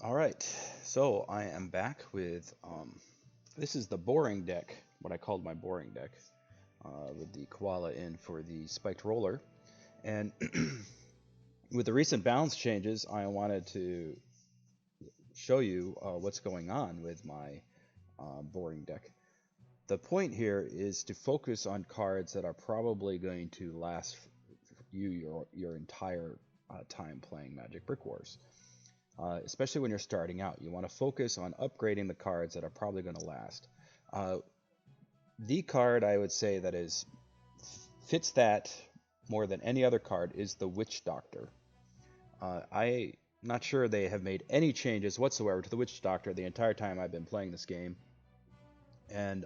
All right, so I am back with this is the boring deck, what I called my boring deck, with the koala in for the spiked roller. And with the recent balance changes, I wanted to show you what's going on with my boring deck. The point here is to focus on cards that are probably going to last your entire time playing Magic Brick Wars. Especially when you're starting out. You want to focus on upgrading the cards that are probably going to last. Uh, the card I would say that fits that more than any other card is the Witch Doctor. I'm not sure they have made any changes whatsoever to the Witch Doctor the entire time I've been playing this game. And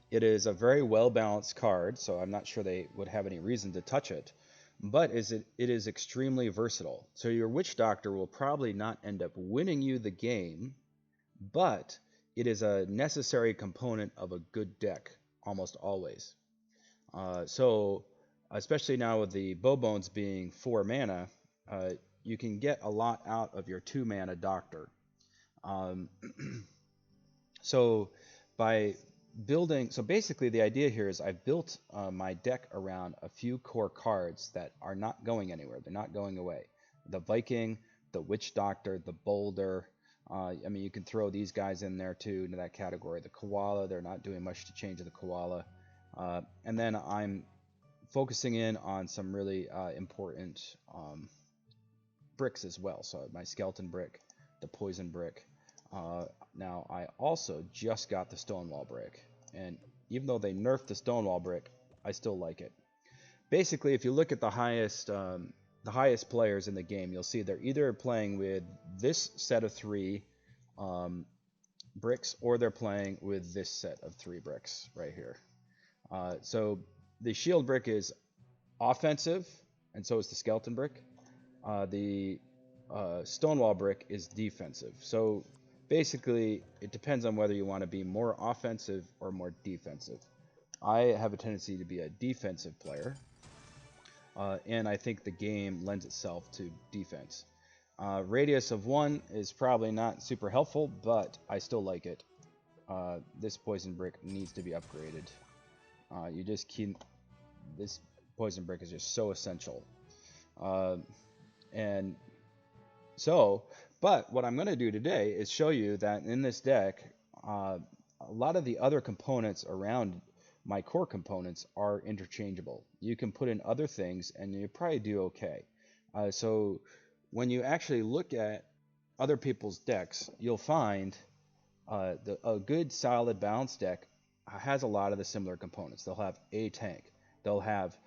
it is a very well balanced card, so I'm not sure they would have any reason to touch it. But it is extremely versatile. So your Witch Doctor will probably not end up winning you the game, but it is a necessary component of a good deck almost always. So especially now with the Bones being 4 mana, you can get a lot out of your 2 mana Doctor. Um, so by so basically the idea here is I've built my deck around a few core cards that are not going anywhere. They're not going away. The Viking, the Witch Doctor, the Boulder. I mean, you can throw these guys in there too, into that category. The Koala, they're not doing much to change the Koala. And then I'm focusing in on some really important bricks as well. So my Skeleton Brick, the Poison Brick. Now I also just got the Stonewall Brick, and even though they nerfed the Stonewall Brick, I still like it. Basically, if you look at the highest players in the game, you'll see they're either playing with this set of 3 bricks, or they're playing with this set of 3 bricks right here. So the Shield Brick is offensive, and so is the Skeleton Brick. The Stonewall Brick is defensive. So basically, it depends on whether you want to be more offensive or more defensive. I have a tendency to be a defensive player, and I think the game lends itself to defense. Radius of 1 is probably not super helpful, but I still like it. This Poison Brick needs to be upgraded. You just keep... This Poison Brick is just so essential. And so... But what I'm going to do today is show you that in this deck, a lot of the other components around my core components are interchangeable. You can put in other things and you probably do okay. So when you actually look at other people's decks, you'll find a good solid balanced deck has a lot of the similar components. They'll have a tank. They'll have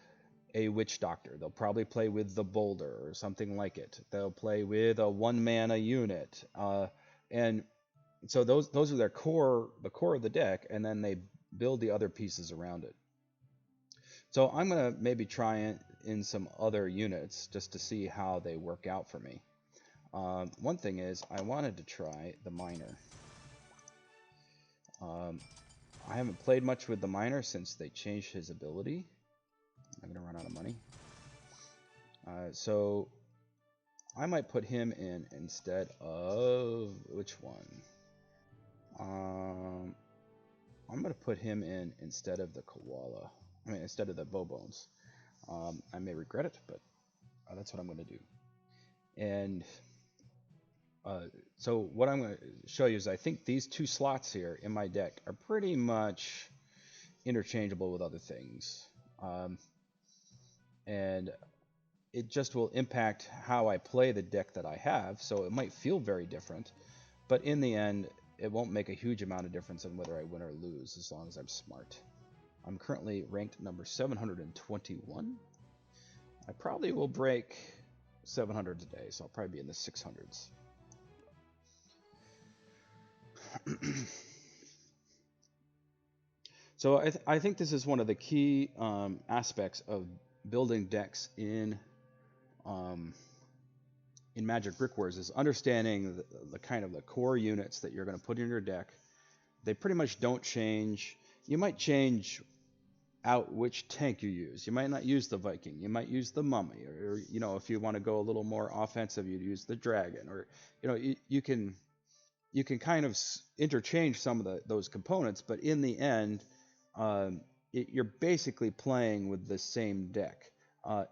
a Witch Doctor. They'll probably play with the Boulder or something like it. They'll play with a 1 mana unit, and so those are the core of the deck, and then they build the other pieces around it. So I'm gonna maybe try in some other units just to see how they work out for me. One thing is I wanted to try the Miner. I haven't played much with the Miner since they changed his ability. I'm gonna run out of money. So I might put him in instead of which one? I'm gonna put him in instead of the Koala. I mean, instead of the Bones. I may regret it, but that's what I'm gonna do. And so what I'm gonna show you is I think these 2 slots here in my deck are pretty much interchangeable with other things. And it just will impact how I play the deck that I have, so it might feel very different, but in the end, it won't make a huge amount of difference in whether I win or lose, as long as I'm smart. I'm currently ranked number 721. I probably will break 700 today, so I'll probably be in the 600s. So I think this is one of the key aspects of building decks in Magic Brick Wars, is understanding the kind of the core units that you're going to put in your deck. They pretty much don't change. You might change out which tank you use. You might not use the Viking. You might use the Mummy, or you know, if you want to go a little more offensive, you use the Dragon, or you know, you can kind of interchange some of those components, but in the end, you're basically playing with the same deck.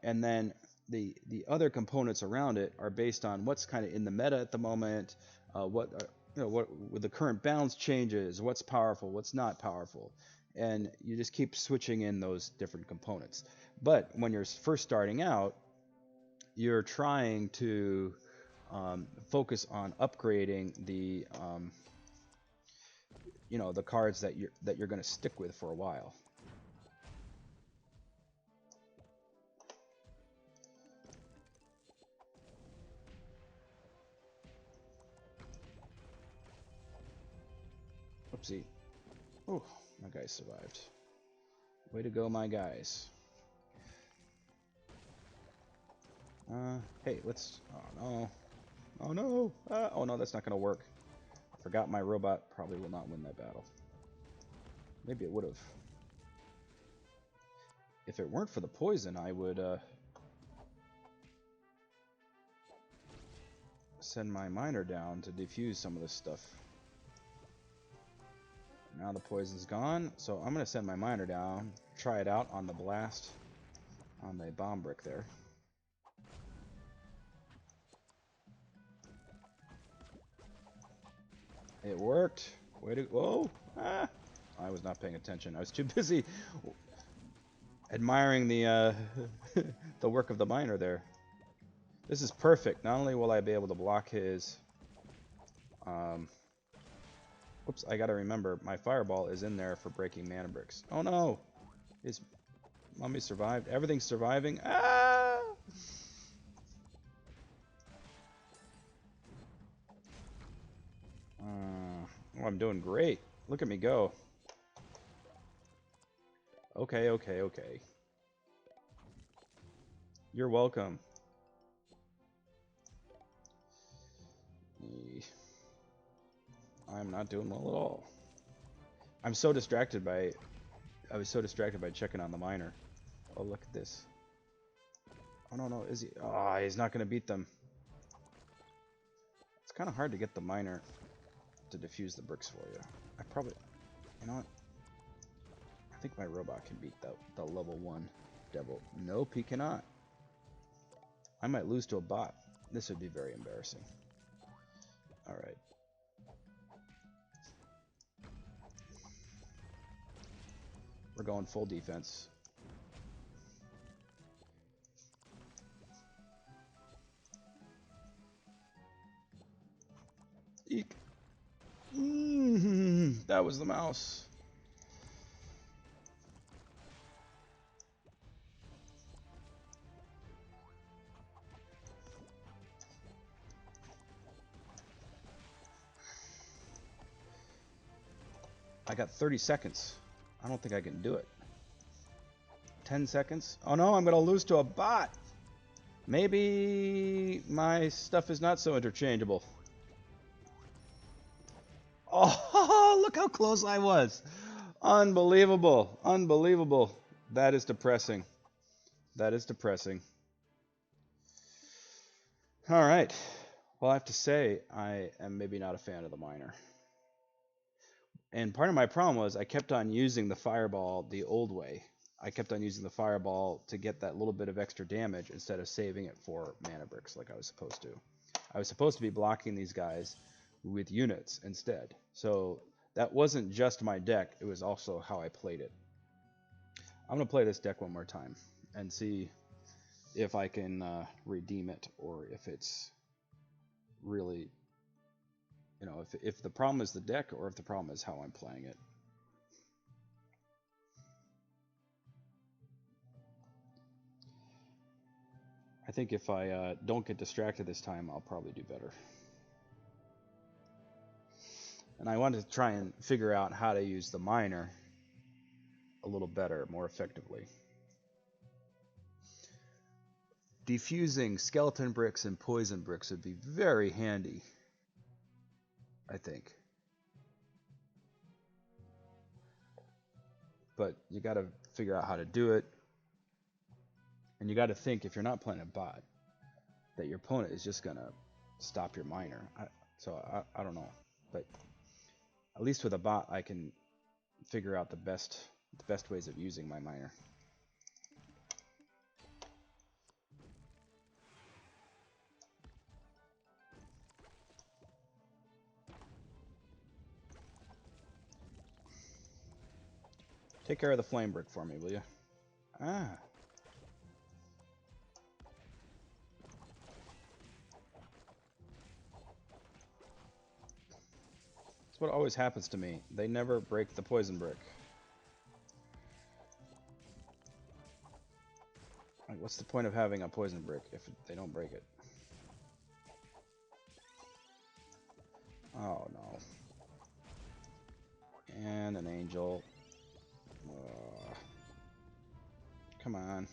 And then the other components around it are based on what's kind of in the meta at the moment, what you know, what with the current balance changes, what's powerful, what's not powerful, and you just keep switching in those different components. But when you're first starting out, you're trying to focus on upgrading the you know, the cards that you're going to stick with for a while. Oopsie. Oh, my guys survived. Way to go, my guys. Hey, let's... Oh, no. Oh, no. Oh, no, that's not going to work. I forgot my robot probably will not win that battle. Maybe it would have. If it weren't for the poison, I would send my miner down to defuse some of this stuff. Now the poison's gone, so I'm going to send my miner down, try it out on the blast on the bomb brick there. It worked. Way to... Whoa! Ah! I was not paying attention. I was too busy admiring the the work of the miner there. This is perfect. Not only will I be able to block his... Whoops, I gotta remember, my fireball is in there for breaking mana bricks. Oh no! His mummy survived. Everything's surviving. Ah! Oh, I'm doing great. Look at me go. Okay, okay, okay. You're welcome. I'm not doing well at all. I'm so distracted by... I was so distracted by checking on the miner. Oh, look at this. Oh, no, no. Is he... Oh, he's not going to beat them. It's kind of hard to get the miner to defuse the bricks for you. I probably... You know what? I think my robot can beat the level 1 devil. Nope, he cannot. I might lose to a bot. This would be very embarrassing. Alright. We're going full defense. Eek. That was the mouse. I got 30 seconds. I don't think I can do it. 10 seconds. Oh no, I'm going to lose to a bot. Maybe my stuff is not so interchangeable. Oh, look how close I was. Unbelievable. Unbelievable. That is depressing. That is depressing. All right. Well, I have to say, I am maybe not a fan of the miner. And part of my problem was I kept on using the fireball the old way. I kept on using the fireball to get that little bit of extra damage instead of saving it for mana bricks like I was supposed to. I was supposed to be blocking these guys with units instead. So that wasn't just my deck, it was also how I played it. I'm going to play this deck one more time and see if I can redeem it, or if it's really... You know, if the problem is the deck, or if the problem is how I'm playing it. I think if I don't get distracted this time, I'll probably do better. And I wanted to try and figure out how to use the miner a little better, more effectively. Defusing skeleton bricks and poison bricks would be very handy, I think. But you gotta figure out how to do it. And you got to think, if you're not playing a bot, that your opponent is just gonna stop your miner. I don't know, but at least with a bot, I can figure out the best ways of using my miner. Take care of the flame brick for me, will you? Ah. That's what always happens to me. They never break the poison brick. Like, what's the point of having a poison brick if they don't break it? Oh no. And an angel. Come on.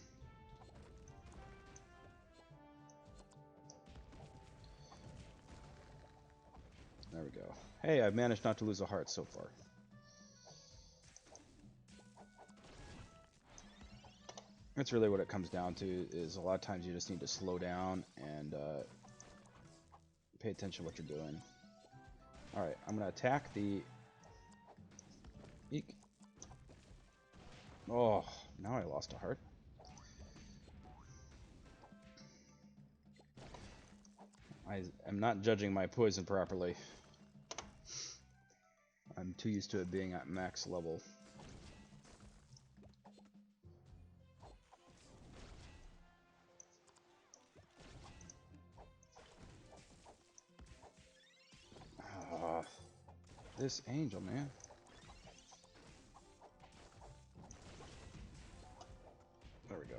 There we go. Hey, I've managed not to lose a heart so far. That's really what it comes down to, is a lot of times you just need to slow down and pay attention to what you're doing. Alright, I'm going to attack the... Eek. Oh, now I lost a heart. I am not judging my poison properly. I'm too used to it being at max level. This angel, man. There we go.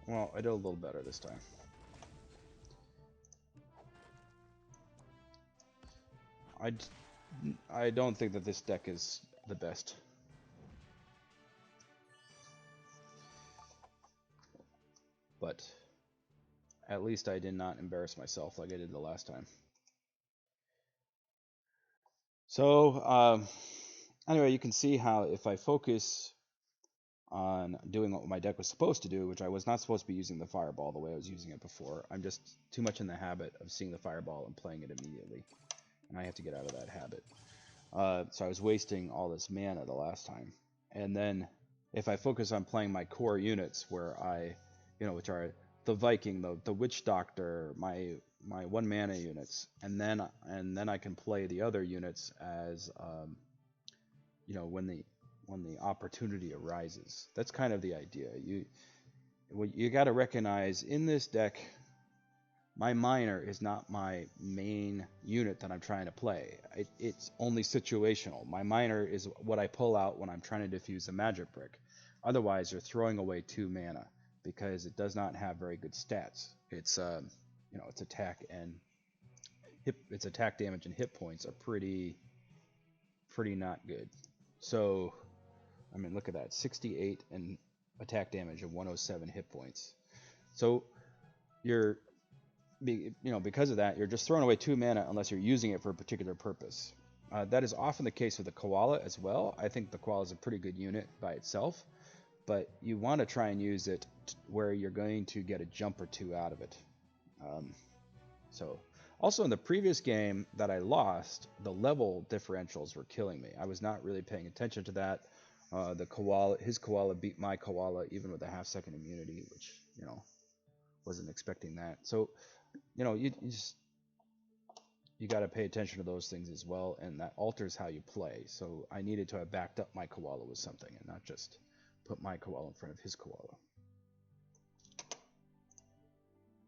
Well, I did a little better this time. I don't think that this deck is the best. But at least I did not embarrass myself like I did the last time. So, anyway, you can see how if I focus on doing what my deck was supposed to do, which I was not supposed to be using the fireball the way I was using it before. I'm just too much in the habit of seeing the fireball and playing it immediately. And I have to get out of that habit. So I was wasting all this mana the last time. And then if I focus on playing my core units, where I, which are the Viking, the Witch Doctor, my 1 mana units, and then I can play the other units as, when the opportunity arises. That's kind of the idea. You got to recognize in this deck, my miner is not my main unit that I'm trying to play. It's only situational. My miner is what I pull out when I'm trying to defuse a magic brick. Otherwise, you're throwing away 2 mana because it does not have very good stats. It's its attack and its attack damage and hit points are pretty not good. So, I mean, look at that, 68 and attack damage and 107 hit points. So you're because of that, you're just throwing away 2 mana unless you're using it for a particular purpose. That is often the case with the koala as well. I think the koala is a pretty good unit by itself, but you want to try and use it where you're going to get a jump or 2 out of it. So, also in the previous game that I lost, the level differentials were killing me. I was not really paying attention to that. His koala beat my koala even with a half-second immunity, which wasn't expecting that. So, you got to pay attention to those things as well, and that alters how you play. So I needed to have backed up my koala with something and not just put my koala in front of his koala.